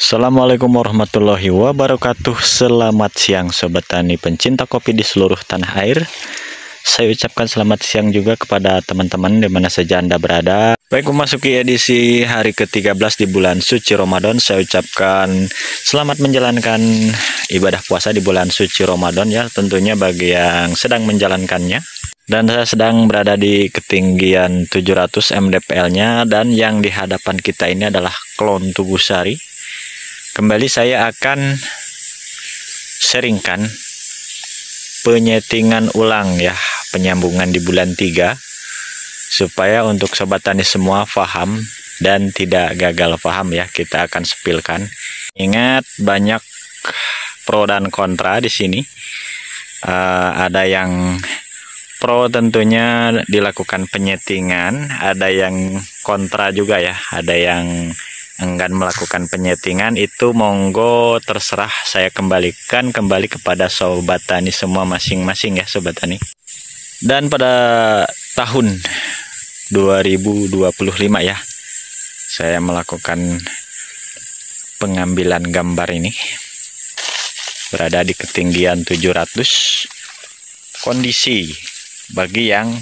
Assalamualaikum warahmatullahi wabarakatuh. Selamat siang Sobat Tani pencinta kopi di seluruh tanah air. Saya ucapkan selamat siang juga kepada teman-teman di mana saja Anda berada. Baik, memasuki edisi hari ke-13 di bulan suci Ramadan, saya ucapkan selamat menjalankan ibadah puasa di bulan suci Ramadan ya, tentunya bagi yang sedang menjalankannya. Dan saya sedang berada di ketinggian 700 mdpl-nya, dan yang di hadapan kita ini adalah klon Tugusari. Kembali saya akan sharingkan penyetingan ulang ya, penyambungan di bulan 3, supaya untuk Sobat Tani semua paham dan tidak gagal paham ya. Kita akan sepilkan. Ingat, banyak pro dan kontra di sini. Ada yang pro tentunya dilakukan penyetingan, ada yang kontra juga ya, ada yang enggan melakukan penyetingan. Itu monggo terserah, saya kembalikan kembali kepada Sobat Tani semua masing-masing ya Sobat Tani. Dan pada tahun 2025 ya, saya melakukan pengambilan gambar ini berada di ketinggian 700. Kondisi bagi yang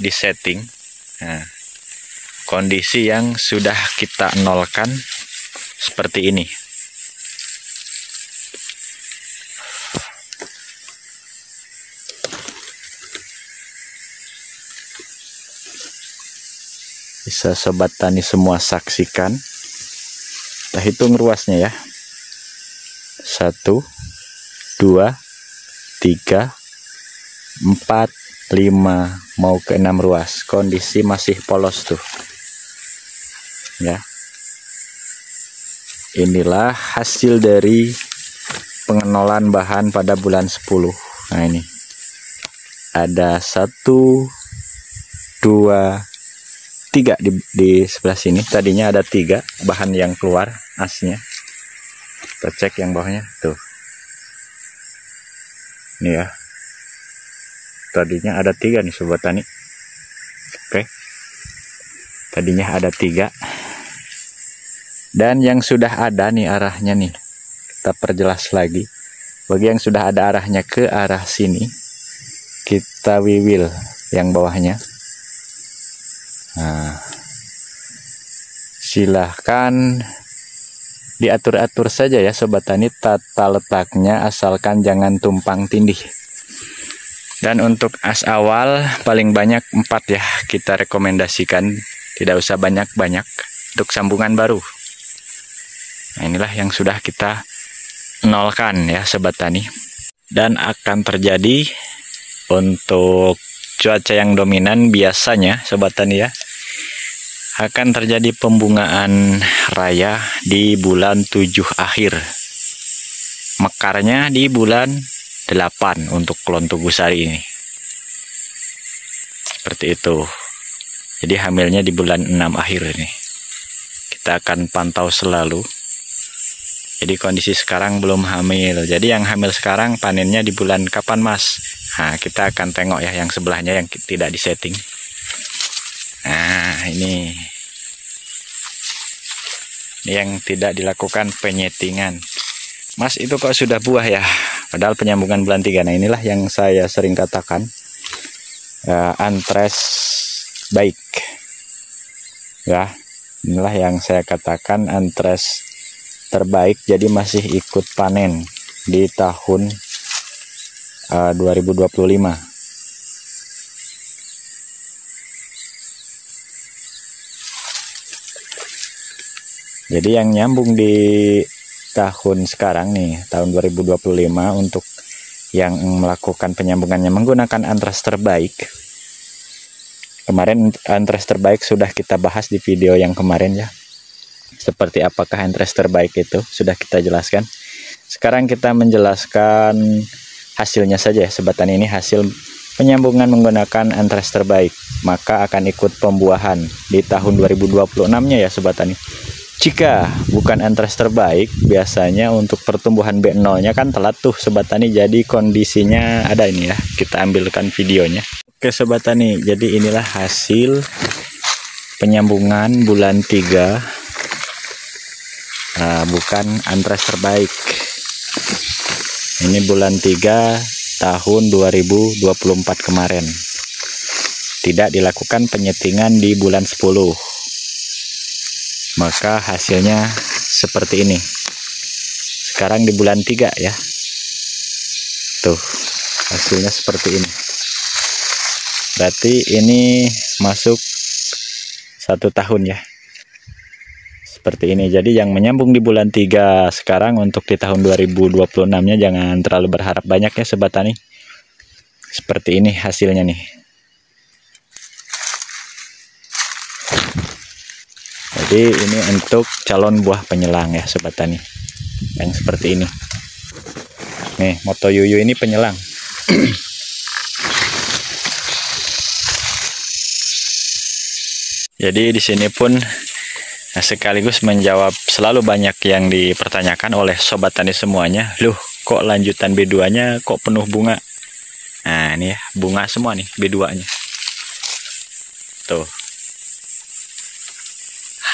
disetting, nah, kondisi yang sudah kita nolkan seperti ini. Bisa Sobat Tani semua saksikan. Kita hitung ruasnya ya. 1, 2, 3, 4, 5, mau ke 6 ruas. Kondisi masih polos tuh ya. Inilah hasil dari pengenolan bahan pada bulan 10. Nah ini ada 1, 2, 3 di sebelah sini. Tadinya ada 3 bahan yang keluar asnya. Kita cek yang bawahnya tuh. Ini ya, tadinya ada 3 nih Sobat Tani. Oke, tadinya ada 3, dan yang sudah ada nih arahnya nih, kita perjelas lagi. Bagi yang sudah ada arahnya ke arah sini, kita wiwil yang bawahnya. Nah, silahkan diatur-atur saja ya Sobat Tani tata letaknya, asalkan jangan tumpang tindih. Dan untuk as awal paling banyak 4 ya, kita rekomendasikan, tidak usah banyak-banyak untuk sambungan baru. Nah, inilah yang sudah kita nolkan ya Sobat Tani. Dan akan terjadi untuk cuaca yang dominan biasanya Sobat Tani ya, akan terjadi pembungaan raya di bulan 7 akhir. Mekarnya di bulan 8 untuk klon Tugusari ini. Seperti itu. Jadi hamilnya di bulan 6 akhir ini. Kita akan pantau selalu. Jadi kondisi sekarang belum hamil. Jadi yang hamil sekarang panennya di bulan kapan Mas? Nah, kita akan tengok ya yang sebelahnya yang tidak disetting. Nah, ini yang tidak dilakukan penyetingan. Mas, itu kok sudah buah ya? Padahal penyambungan bulan 3. Nah, inilah yang saya sering katakan, antres baik ya. Inilah yang saya katakan antres terbaik. Jadi masih ikut panen di tahun 2025. Jadi yang nyambung di tahun sekarang nih, tahun 2025, untuk yang melakukan penyambungannya menggunakan antres terbaik. Kemarin antres terbaik sudah kita bahas di video yang kemarin ya. Seperti apakah antres terbaik itu sudah kita jelaskan. Sekarang kita menjelaskan hasilnya saja ya Sobat Tani. Ini hasil penyambungan menggunakan antres terbaik, maka akan ikut pembuahan di tahun 2026-nya ya Sobat Tani. Jika bukan antres terbaik, biasanya untuk pertumbuhan B0-nya kan telat tuh Sobat Tani. Jadi kondisinya ada ini ya, kita ambilkan videonya. Oke Sobat Tani, jadi inilah hasil penyambungan bulan 3 bukan antras terbaik. Ini bulan 3 tahun 2024 kemarin. Tidak dilakukan penyetingan di bulan 10. Maka hasilnya seperti ini. Sekarang di bulan 3 ya. Tuh, hasilnya seperti ini. Berarti ini masuk 1 tahun ya. Seperti ini. Jadi yang menyambung di bulan 3 sekarang untuk di tahun 2026-nya jangan terlalu berharap banyak ya sobat tani. Seperti ini hasilnya nih. Jadi ini untuk calon buah penyelang ya sobat tani. Yang seperti ini. Nih, Moto Yuyu ini penyelang. Jadi di sini pun sekaligus menjawab selalu banyak yang dipertanyakan oleh sobat tani semuanya. Loh, kok lanjutan B2-nya kok penuh bunga? Nah, ini ya, bunga semua nih B2-nya. Tuh.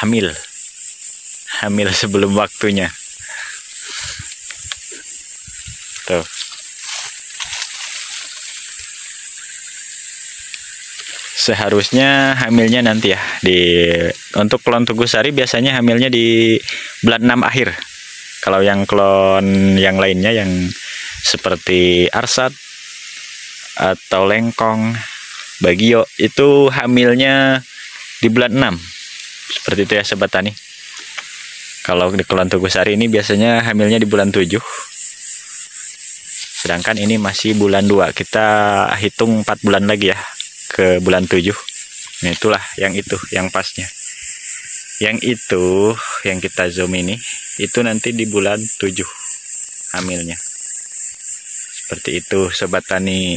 Hamil sebelum waktunya. Tuh. Seharusnya hamilnya nanti ya untuk klon Tugu Sari biasanya hamilnya di bulan 6 akhir. Kalau yang klon yang lainnya yang seperti Arsat atau Lengkong, Bagio itu hamilnya di bulan 6. Seperti itu ya sobat tani. Kalau di klon Tugu Sari ini biasanya hamilnya di bulan 7. Sedangkan ini masih bulan 2. Kita hitung 4 bulan lagi ya ke bulan 7. Nah, itulah yang itu yang pasnya. Yang itu yang kita zoom ini itu nanti di bulan 7 hamilnya. Seperti itu sobat tani.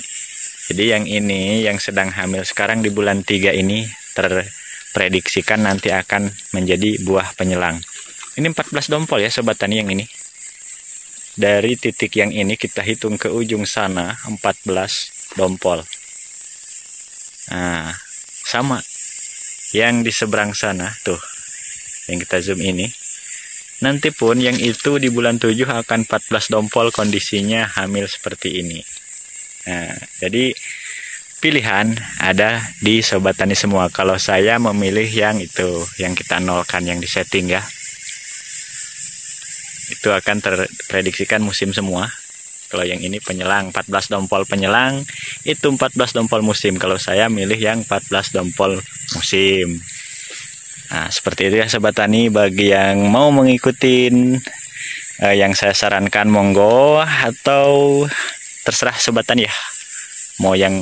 Jadi yang ini yang sedang hamil sekarang di bulan 3 ini terprediksikan nanti akan menjadi buah penyelang. Ini 14 dompol ya sobat tani yang ini. Dari titik yang ini kita hitung ke ujung sana 14 dompol. Nah, sama yang di seberang sana tuh yang kita zoom ini nanti pun yang itu di bulan 7 akan 14 dompol kondisinya hamil seperti ini. Nah, jadi pilihan ada di sobat tani semua. Kalau saya memilih yang itu yang kita nolkan, yang disetting ya, itu akan terprediksikan musim semua. Kalau yang ini penyelang 14 dompol penyelang itu 14 dompol musim. Kalau saya milih yang 14 dompol musim. Nah, seperti itu ya sobat tani. Bagi yang mau mengikuti yang saya sarankan monggo, atau terserah sobat tani ya. Mau yang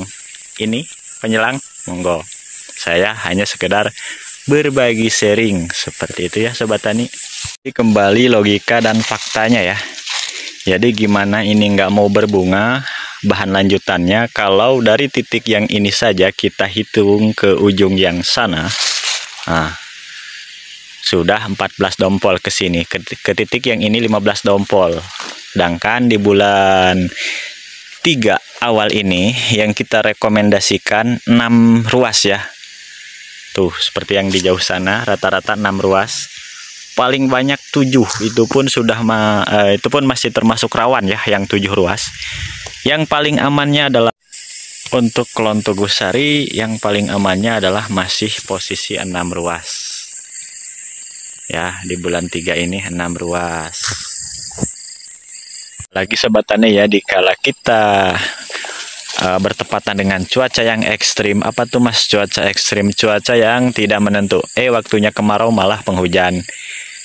ini penyelang monggo. Saya hanya sekedar berbagi sharing seperti itu ya sobat tani. Kembali logika dan faktanya ya. Jadi gimana ini nggak mau berbunga, bahan lanjutannya kalau dari titik yang ini saja kita hitung ke ujung yang sana. Nah, sudah 14 dompol ke sini, ke titik yang ini 15 dompol. Sedangkan di bulan 3 awal ini yang kita rekomendasikan 6 ruas ya. Tuh, seperti yang di jauh sana rata-rata 6 ruas. Paling banyak 7, itu pun sudah itu pun masih termasuk rawan ya yang 7 ruas. Yang paling amannya adalah untuk klon Tugu Sari, yang paling amannya adalah masih posisi 6 ruas. Ya, di bulan 3 ini 6 ruas. Lagi sobat tani ya, dikala kita bertepatan dengan cuaca yang ekstrim. Apa tuh mas cuaca ekstrim? Cuaca yang tidak menentu. Waktunya kemarau malah penghujan.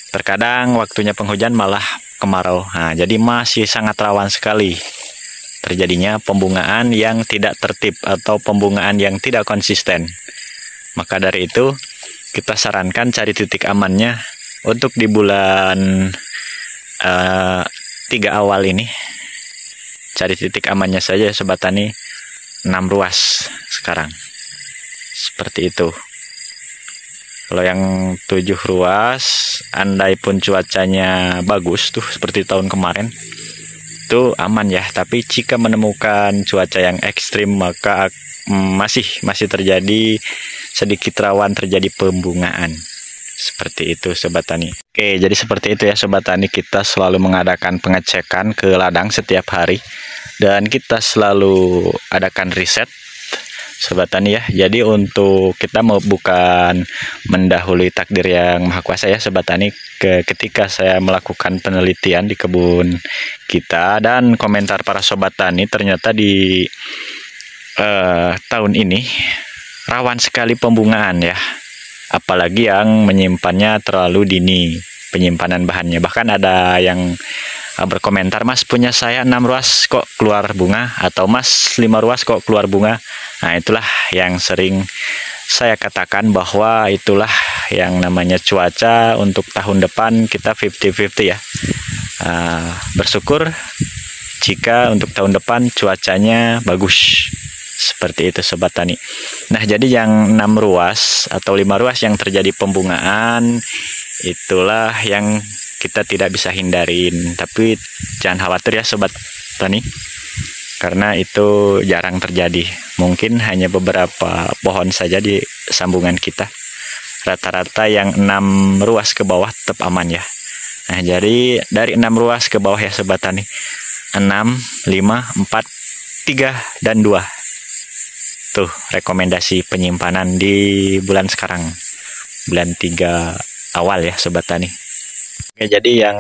Terkadang waktunya penghujan malah kemarau. Nah, jadi masih sangat rawan sekali terjadinya pembungaan yang tidak tertib atau pembungaan yang tidak konsisten. Maka dari itu kita sarankan cari titik amannya untuk di bulan 3 awal ini. Cari titik amannya saja sobat tani, 6 ruas sekarang. Seperti itu. Kalau yang 7 ruas, andai pun cuacanya bagus tuh seperti tahun kemarin, itu aman ya. Tapi jika menemukan cuaca yang ekstrim, maka masih terjadi sedikit rawan terjadi pembungaan. seperti itu Sobat Tani. Oke, jadi seperti itu ya Sobat Tani, kita selalu mengadakan pengecekan ke ladang setiap hari dan kita selalu adakan riset Sobat Tani ya. Jadi untuk kita mau bukan mendahului takdir yang maha kuasa ya Sobat Tani, ketika saya melakukan penelitian di kebun kita dan komentar para Sobat Tani, ternyata di tahun ini rawan sekali pembungaan ya, apalagi yang menyimpannya terlalu dini penyimpanan bahannya. Bahkan ada yang berkomentar, Mas punya saya 6 ruas kok keluar bunga, atau Mas 5 ruas kok keluar bunga. Nah itulah yang sering saya katakan, bahwa itulah yang namanya cuaca. Untuk tahun depan kita 50-50 ya. Bersyukur jika untuk tahun depan cuacanya bagus. Seperti itu Sobat Tani. Nah jadi yang 6 ruas atau 5 ruas yang terjadi pembungaan, itulah yang kita tidak bisa hindarin. Tapi jangan khawatir ya Sobat Tani, karena itu jarang terjadi. Mungkin hanya beberapa pohon saja di sambungan kita. Rata-rata yang 6 ruas ke bawah tetap aman ya. Nah jadi dari 6 ruas ke bawah ya Sobat Tani, 6, 5, 4, 3, dan 2. Tuh rekomendasi penyimpanan di bulan sekarang, bulan 3 awal ya Sobat Tani. Oke, jadi yang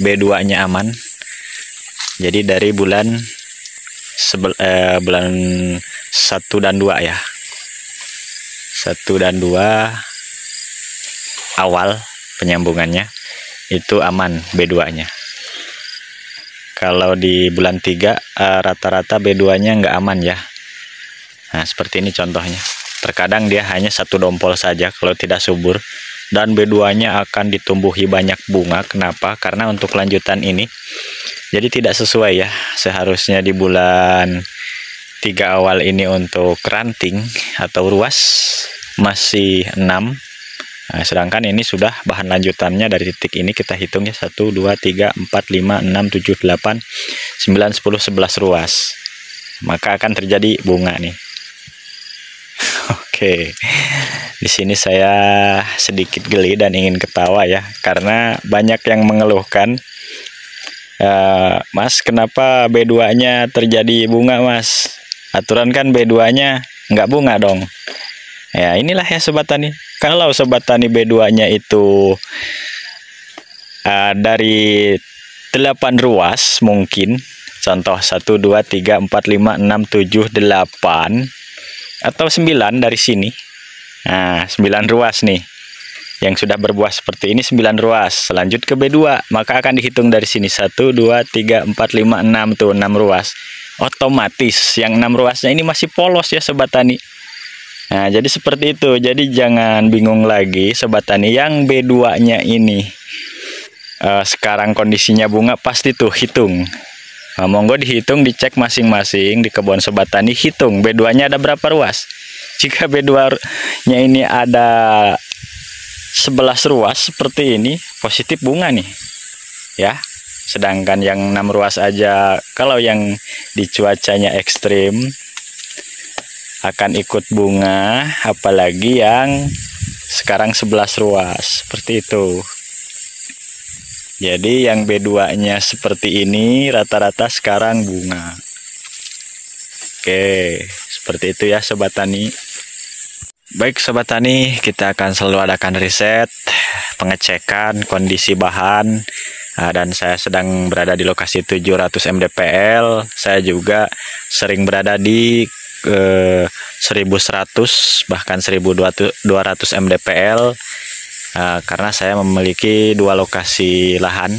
B2 nya aman. Jadi dari bulan 1 dan 2 ya, 1 dan 2 awal penyambungannya itu aman B2 nya. Kalau di bulan 3 rata-rata B2 nya nggak aman ya. Nah seperti ini contohnya, terkadang dia hanya 1 dompol saja kalau tidak subur, dan B2 nya akan ditumbuhi banyak bunga. Kenapa? Karena untuk lanjutan ini jadi tidak sesuai ya. Seharusnya di bulan 3 awal ini untuk ranting atau ruas masih 6. Nah, sedangkan ini sudah bahan lanjutannya dari titik ini kita hitung ya, 1, 2, 3, 4, 5, 6, 7, 8, 9, 10, 11 ruas. Maka akan terjadi bunga nih. Oke, di sini saya sedikit geli dan ingin ketawa ya, karena banyak yang mengeluhkan, Mas kenapa B2-nya terjadi bunga Mas? Aturan kan B2-nya nggak bunga dong. Ya inilah ya Sobat Tani, kalau Sobat Tani B2-nya itu dari 8 ruas mungkin, contoh 1, 2, 3, 4, 5, 6, 7, 8, atau 9 dari sini. Nah 9 ruas nih yang sudah berbuah seperti ini, 9 ruas. Lanjut ke B2, maka akan dihitung dari sini 1, 2, 3, 4, 5, 6, tuh 6 ruas. Otomatis yang 6 ruasnya ini masih polos ya Sobat Tani. Nah jadi seperti itu. Jadi jangan bingung lagi Sobat Tani, yang B2 nya ini sekarang kondisinya bunga, pasti tuh hitung. Nah, monggo dihitung, dicek masing-masing di kebun Sobat Tani, hitung B2 nya ada berapa ruas. Jika B2 nya ini ada 11 ruas seperti ini, positif bunga nih ya. Sedangkan yang 6 ruas aja, kalau yang di cuacanya ekstrim akan ikut bunga, apalagi yang sekarang 11 ruas seperti itu. Jadi yang B2 nya seperti ini rata-rata sekarang bunga. Oke, seperti itu ya Sobat Tani. Baik Sobat Tani, kita akan selalu adakan riset, pengecekan kondisi bahan, dan saya sedang berada di lokasi 700 mdpl. Saya juga sering berada di 1100 bahkan 1200 mdpl. Karena saya memiliki 2 lokasi lahan.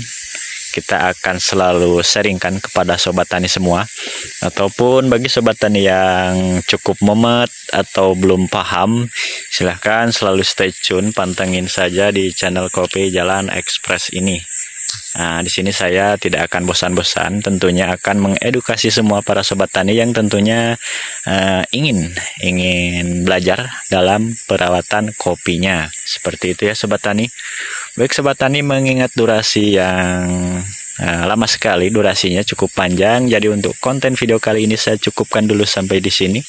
Kita akan selalu sharingkan kepada Sobat Tani semua, ataupun bagi Sobat Tani yang cukup mumet atau belum paham, silahkan selalu stay tune, pantengin saja di channel Kopi Jalan Express ini. Nah, di sini saya tidak akan bosan-bosan, tentunya akan mengedukasi semua para Sobat Tani yang tentunya ingin belajar dalam perawatan kopinya. Seperti itu ya Sobat Tani. Baik Sobat Tani, mengingat durasi yang lama sekali, durasinya cukup panjang, jadi untuk konten video kali ini saya cukupkan dulu sampai di sini.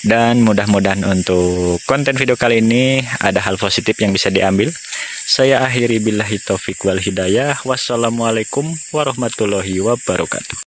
Dan mudah-mudahan untuk konten video kali ini ada hal positif yang bisa diambil. Saya akhiri billahi taufik wal hidayah. Wassalamualaikum warahmatullahi wabarakatuh.